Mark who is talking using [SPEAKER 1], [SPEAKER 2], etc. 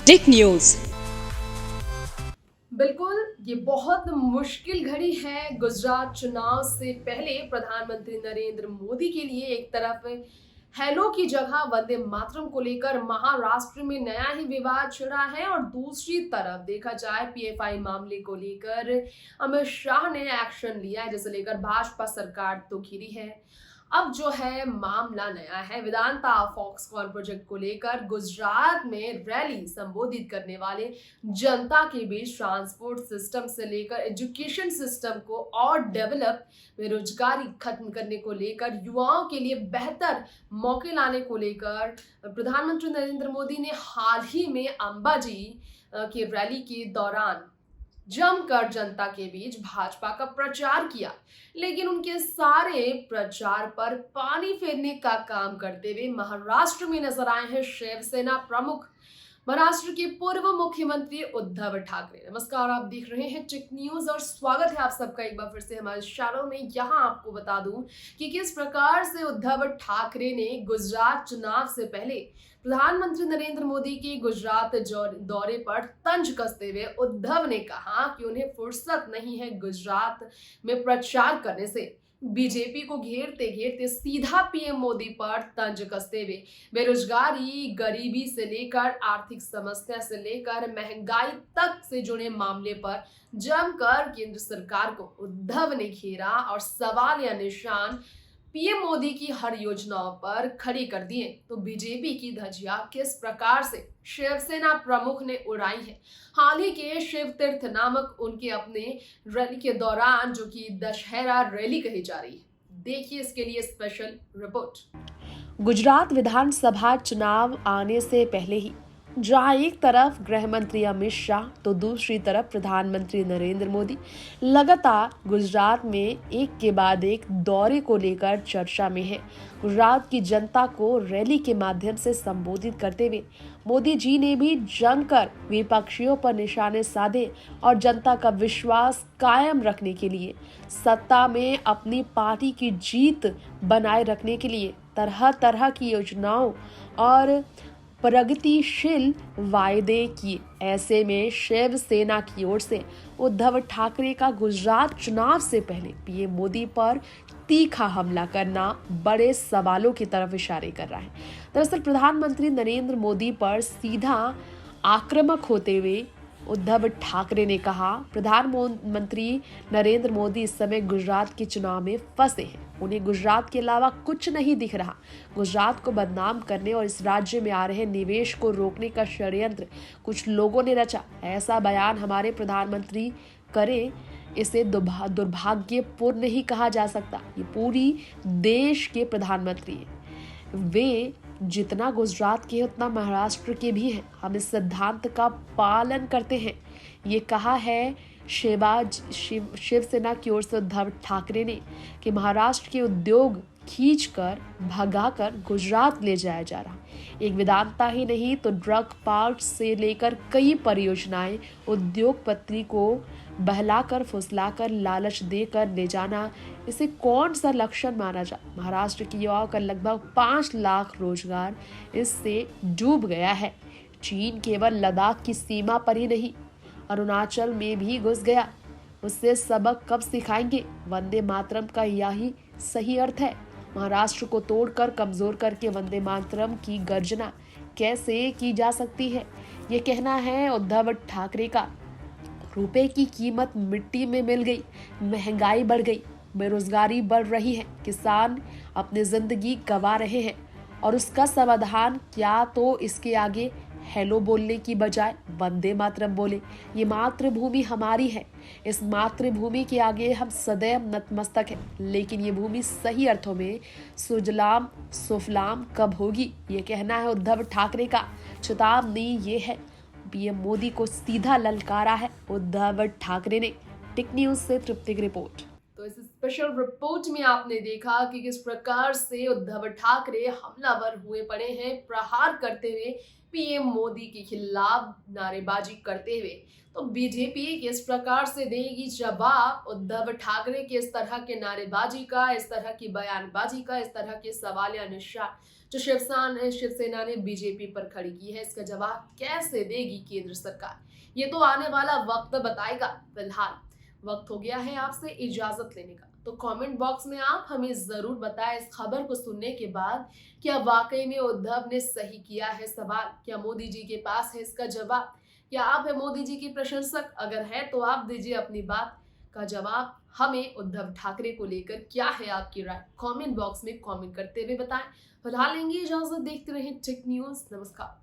[SPEAKER 1] टिक news.
[SPEAKER 2] बिल्कुल, ये बहुत मुश्किल घड़ी है। गुजरात चुनाव से पहले प्रधानमंत्री नरेंद्र मोदी के लिए एक तरफ हेलो की जगह वंदे मातरम को लेकर महाराष्ट्र में नया ही विवाद छिड़ा है और दूसरी तरफ देखा जाए पीएफआई मामले को लेकर अमित शाह ने एक्शन लिया है, जिसे लेकर भाजपा सरकार तो घिरी है। अब जो है मामला नया है। वेदांता फॉक्सकॉन प्रोजेक्ट को लेकर गुजरात में रैली संबोधित करने वाले जनता के बीच ट्रांसपोर्ट सिस्टम से लेकर एजुकेशन सिस्टम को और डेवलप, बेरोजगारी खत्म करने को लेकर, युवाओं के लिए बेहतर मौके लाने को लेकर प्रधानमंत्री नरेंद्र मोदी ने हाल ही में अंबाजी की रैली के दौरान जमकर जनता के बीच भाजपा का प्रचार किया। लेकिन उनके सारे प्रचार पर पानी फेरने का काम करते हुए महाराष्ट्र में नजर आए हैं शिवसेना प्रमुख, महाराष्ट्र के पूर्व मुख्यमंत्री उद्धव ठाकरे। नमस्कार, आप देख रहे हैं टिक न्यूज और स्वागत है आप सबका एक बार फिर से हमारे चैनल में। यहाँ आपको बता दूं कि किस प्रकार से उद्धव ठाकरे ने गुजरात चुनाव से पहले प्रधानमंत्री नरेंद्र मोदी के गुजरात दौरे पर तंज कसते हुए उद्धव ने कहा कि उन्हें फुर्सत नहीं है गुजरात में प्रचार करने से। बीजेपी को घेरते घेरते सीधा पीएम मोदी पर तंज कसते हुए बेरोजगारी, गरीबी से लेकर आर्थिक समस्या से लेकर महंगाई तक से जुड़े मामले पर जमकर केंद्र सरकार को उद्धव ने घेरा और सवाल या निशान पीएम मोदी की हर योजनाओं पर खड़ी कर दिए। तो बीजेपी की धज्जियां किस प्रकार से शिवसेना प्रमुख ने उड़ाई है हाल ही के शिव तीर्थ नामक उनके अपने रैली के दौरान, जो कि दशहरा रैली कही जा रही है। देखिए इसके लिए स्पेशल रिपोर्ट।
[SPEAKER 1] गुजरात विधानसभा चुनाव आने से पहले ही जहां एक तरफ गृह मंत्री अमित शाह तो दूसरी तरफ प्रधानमंत्री नरेंद्र मोदी लगातार गुजरात में एक के बाद एक दौरे को लेकर चर्चा में है। गुजरात की जनता को रैली के माध्यम से संबोधित करते हुए मोदी जी ने भी जमकर विपक्षियों पर निशाने साधे और जनता का विश्वास कायम रखने के लिए, सत्ता में अपनी पार्टी की जीत बनाए रखने के लिए तरह तरह की योजनाओं और प्रगतिशील वायदे किए। ऐसे में शिवसेना की ओर से उद्धव ठाकरे का गुजरात चुनाव से पहले पीएम मोदी पर तीखा हमला करना बड़े सवालों की तरफ इशारे कर रहा है। दरअसल प्रधानमंत्री नरेंद्र मोदी पर सीधा आक्रामक होते हुए उद्धव ठाकरे ने कहा, प्रधानमंत्री नरेंद्र मोदी इस समय गुजरात के चुनाव में फंसे हैं। उन्हें गुजरात के अलावा कुछ नहीं दिख रहा। गुजरात को बदनाम करने और इस राज्य में आ रहे निवेश को रोकने का षड्यंत्र कुछ लोगों ने रचा। ऐसा बयान हमारे प्रधानमंत्री करे, इसे दुर्भाग्यपूर्ण ही कहा जा सकता। ये पूरी देश के प्रधानमंत्री हैं। वे जितना गुजरात के उतना महाराष्ट्र के भी हैं। हम इस सिद्धांत का पालन करते हैं। ये कहा है शिवसेना की ओर से उद्धव ठाकरे ने कि महाराष्ट्र के उद्योग खींचकर भगाकर गुजरात ले जाया जा रहा। एक वेदांता ही नहीं तो ड्रग पार्क से लेकर कई परियोजनाएं उद्योगपति को बहलाकर फुसलाकर लालच देकर ले जाना, इसे कौन सा लक्षण माना जा। महाराष्ट्र के युवाओं का लगभग 5 लाख रोजगार इससे डूब गया है। चीन केवल लद्दाख की सीमा पर ही नहीं, अरुणाचल में भी घुस गया। उससे सबक कब सिखाएंगे? वंदे मातरम का यही सही अर्थ है। महाराष्ट्र को तोड़कर कमजोर करके वंदे मातरम की गर्जना कैसे की जा सकती है? ये कहना है उद्धव ठाकरे का। रुपए की कीमत मिट्टी में मिल गई, महंगाई बढ़ गई, बेरोजगारी बढ़ रही है, किसान अपनी जिंदगी गंवा रहे हैं और उसका समाधान क्या? तो इसके आगे हेलो बोलने की बजाय वंदे मातरम बोले। ये मातृभूमि हमारी है, इस मातृभूमि के आगे हम सदैव नतमस्तक हैं। लेकिन ये भूमि सही अर्थों में सुजलाम सुफलाम कब होगी? ये कहना है उद्धव ठाकरे का। चेतावनी ये है, पीएम मोदी को सीधा ललकारा है उद्धव ठाकरे ने। टिक न्यूज से तृप्ति की रिपोर्ट।
[SPEAKER 2] तो इस स्पेशल रिपोर्ट में आपने देखा कि किस प्रकार से उद्धव ठाकरे हमलावर हुए पड़े हैं, प्रहार करते हुए पीएम मोदी के खिलाफ नारेबाजी करते हुए। तो बीजेपी किस प्रकार से देगी जवाब उद्धव ठाकरे के इस तरह के नारेबाजी का, इस तरह की बयानबाजी का, इस तरह के सवालिया निशान जो शिवसेना ने बीजेपी पर खड़ी की है, इसका जवाब कैसे देगी केंद्र सरकार, ये तो आने वाला वक्त बताएगा। फिलहाल वक्त हो गया है आपसे इजाजत लेने का, तो कमेंट बॉक्स में आप हमें जरूर बताएं इस खबर को सुनने के बाद, क्या वाकई में उद्धव ने सही किया है सवाल, क्या मोदी जी के पास है इसका जवाब, क्या आप है मोदी जी की प्रशंसक, अगर है तो आप दीजिए अपनी बात का जवाब हमें। उद्धव ठाकरे को लेकर क्या है आपकी राय, कमेंट बॉक्स में कमेंट करते हुए बताएं। फिलहाल लेंगे इजाजत, देखते रहें टेक न्यूज। नमस्कार।